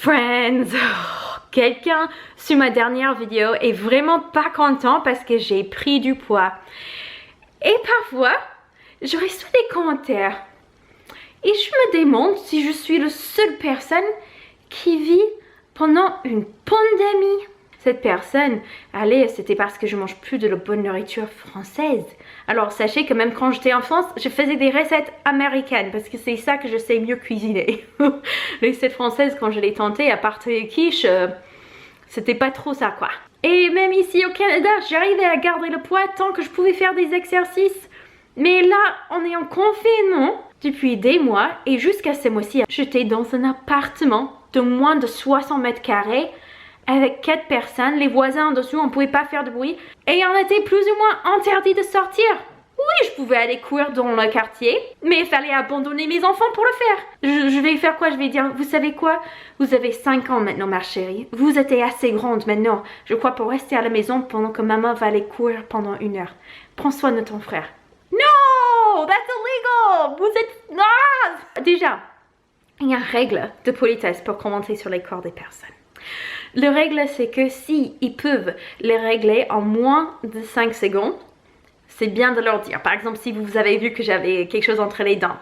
Friends, quelqu'un sur ma dernière vidéo est vraiment pas content parce que j'ai pris du poids. Et parfois, je reçois des commentaires. Et je me demande si je suis la seule personne qui vit pendant une pandémie. Cette personne, allez, c'était parce que je mange plus de la bonne nourriture française. Alors sachez que même quand j'étais en France, je faisais des recettes américaines parce que c'est ça que je sais mieux cuisiner. Les recettes françaises, quand je les tentais, à part les quiches, c'était pas trop ça quoi. Et même ici au Canada, j'arrivais à garder le poids tant que je pouvais faire des exercices. Mais là, on est en confinement depuis des mois et jusqu'à ce mois-ci, j'étais dans un appartement de moins de 60 mètres carrés avec 4 personnes, les voisins en dessous, on pouvait pas faire de bruit et on était plus ou moins interdit de sortir. Oui, je pouvais aller courir dans le quartier, mais il fallait abandonner mes enfants pour le faire. Je vais faire quoi? Je vais dire, vous savez quoi? Vous avez 5 ans maintenant, ma chérie. Vous êtes assez grande maintenant, je crois, pour rester à la maison pendant que maman va aller courir pendant 1 heure. Prends soin de ton frère. No, that's illegal. Vous êtes... Ah! Déjà, il y a une règle de politesse pour commenter sur les corps des personnes. La règle, c'est que si ils peuvent les régler en moins de 5 secondes, c'est bien de leur dire. Par exemple, si vous avez vu que j'avais quelque chose entre les dents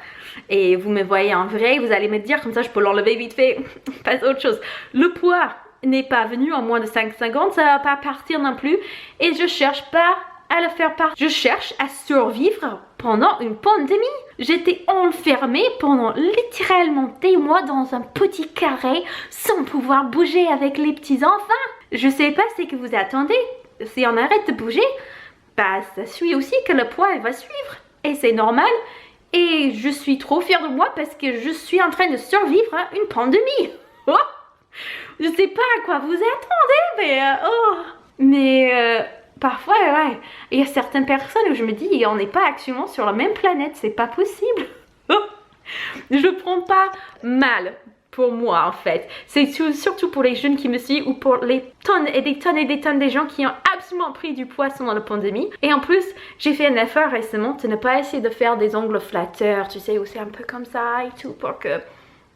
et vous me voyez en vrai, vous allez me dire, comme ça je peux l'enlever vite fait, pas autre chose. Le poids n'est pas venu en moins de 5 secondes, ça va pas partir non plus et je cherche pas à le faire partir. Je cherche à survivre pendant une pandémie. J'étais enfermée pendant littéralement des mois dans un petit carré sans pouvoir bouger avec les petits enfants. Je sais pas ce que vous attendez. Si on arrête de bouger, bah ça suit aussi que le poids va suivre. Et c'est normal. Et je suis trop fière de moi parce que je suis en train de survivre à une pandémie. Oh, je sais pas à quoi vous attendez, mais parfois, ouais, il y a certaines personnes où je me dis, on n'est pas actuellement sur la même planète, c'est pas possible. Je prends pas mal pour moi en fait. C'est surtout pour les jeunes qui me suivent ou pour les tonnes et des tonnes et des tonnes de gens qui ont absolument pris du poids pendant la pandémie. Et en plus, j'ai fait un effort récemment de ne pas essayer de faire des ongles flatteurs, tu sais, où c'est un peu comme ça et tout pour que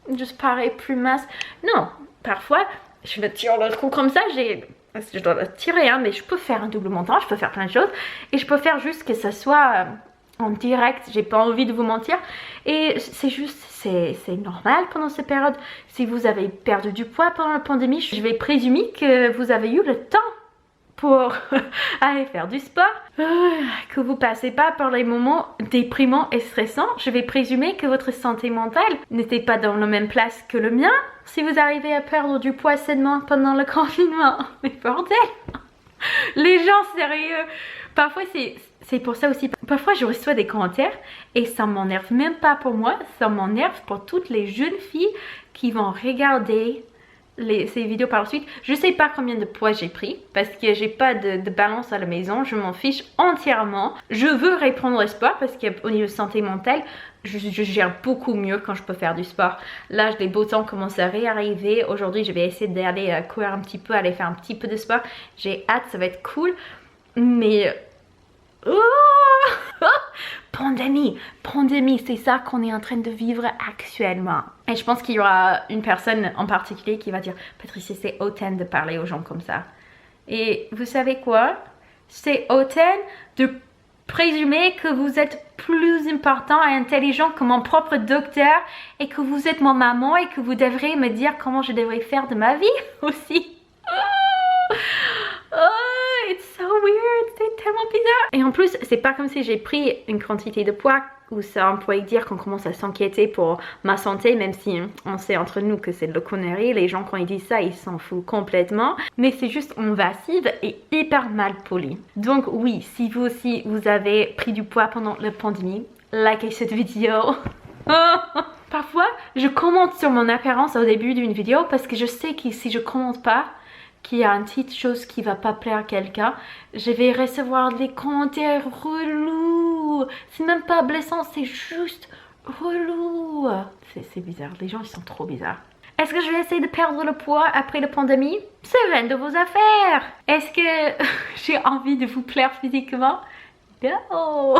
je parais plus mince. Non, parfois, je me tire le trou comme ça, je dois le tirer, hein, mais je peux faire un double montage, je peux faire plein de choses. Et je peux faire juste que ça soit en direct, j'ai pas envie de vous mentir. Et c'est juste, c'est normal pendant cette période. Si vous avez perdu du poids pendant la pandémie, je vais présumer que vous avez eu le temps pour aller faire du sport, que vous passez pas par les moments déprimants et stressants. Je vais présumer que votre santé mentale n'était pas dans la même place que le mien. Si vous arrivez à perdre du poids sainement pendant le confinement, mais bordel, les gens sérieux, parfois c'est pour ça aussi. Parfois je reçois des commentaires et ça m'énerve même pas pour moi, ça m'énerve pour toutes les jeunes filles qui vont regarder ces vidéos par la suite. Je sais pas combien de poids j'ai pris parce que j'ai pas de balance à la maison, je m'en fiche entièrement. Je veux reprendre le sport parce qu'au niveau de santé mentale, je gère beaucoup mieux quand je peux faire du sport. L'âge des beaux temps commence à réarriver. Aujourd'hui, je vais essayer d'aller courir un petit peu, aller faire un petit peu de sport. J'ai hâte, ça va être cool. Mais... Pandémie, c'est ça qu'on est en train de vivre actuellement. Et je pense qu'il y aura une personne en particulier qui va dire « Patricia, c'est hautaine de parler aux gens comme ça. » Et vous savez quoi? C'est hautaine de présumer que vous êtes plus important et intelligent que mon propre docteur et que vous êtes mon maman et que vous devrez me dire comment je devrais faire de ma vie aussi. It's so weird, c'est tellement bizarre. Et en plus, c'est pas comme si j'ai pris une quantité de poids où ça pourrait dire qu'on commence à s'inquiéter pour ma santé, même si on sait entre nous que c'est de la connerie. Les gens, quand ils disent ça, ils s'en foutent complètement. Mais c'est juste invasive et hyper mal poli. Donc oui, si vous aussi, vous avez pris du poids pendant la pandémie, likez cette vidéo. Parfois, je commente sur mon apparence au début d'une vidéo parce que je sais que si je commente pas, qu'il y a une petite chose qui va pas plaire à quelqu'un, je vais recevoir des commentaires relous. C'est même pas blessant, c'est juste relou. C'est bizarre, les gens ils sont trop bizarres. Est-ce que je vais essayer de perdre le poids après la pandémie? C'est rien de vos affaires. Est-ce que j'ai envie de vous plaire physiquement? Non.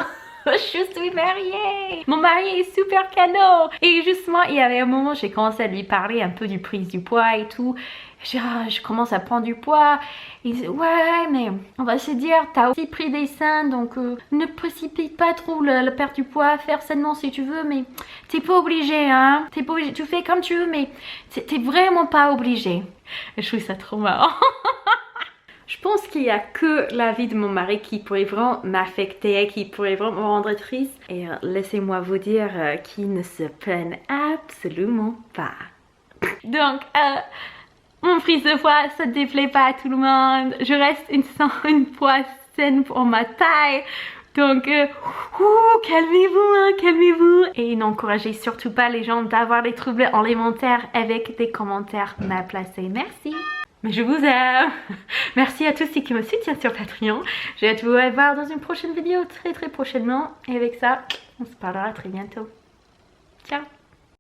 Je suis mariée. Mon mari est super cadeau. Et justement, il y avait un moment, j'ai commencé à lui parler un peu du prise du poids et tout. Je commence à prendre du poids. Il dit ouais, mais on va se dire, t'as aussi pris des seins, donc ne précipite pas trop la perte du poids. Faire sainement si tu veux, mais t'es pas obligé, hein. T'es pas obligé. Tu fais comme tu veux, mais t'es vraiment pas obligé. Et je trouve ça trop marrant. Je pense qu'il n'y a que la vie de mon mari qui pourrait vraiment m'affecter, qui pourrait vraiment me rendre triste. Et laissez-moi vous dire qu'il ne se plaint absolument pas. Donc, mon prise de poids, ça ne déplaît pas à tout le monde. Je reste une poids saine pour ma taille. Donc, calmez-vous, hein, calmez-vous. Et n'encouragez surtout pas les gens d'avoir des troubles alimentaires avec des commentaires mal placés. Merci. Mais je vous aime. Merci à tous ceux qui me soutiennent sur Patreon. J'ai hâte de vous revoir dans une prochaine vidéo très prochainement. Et avec ça, on se parlera très bientôt. Ciao.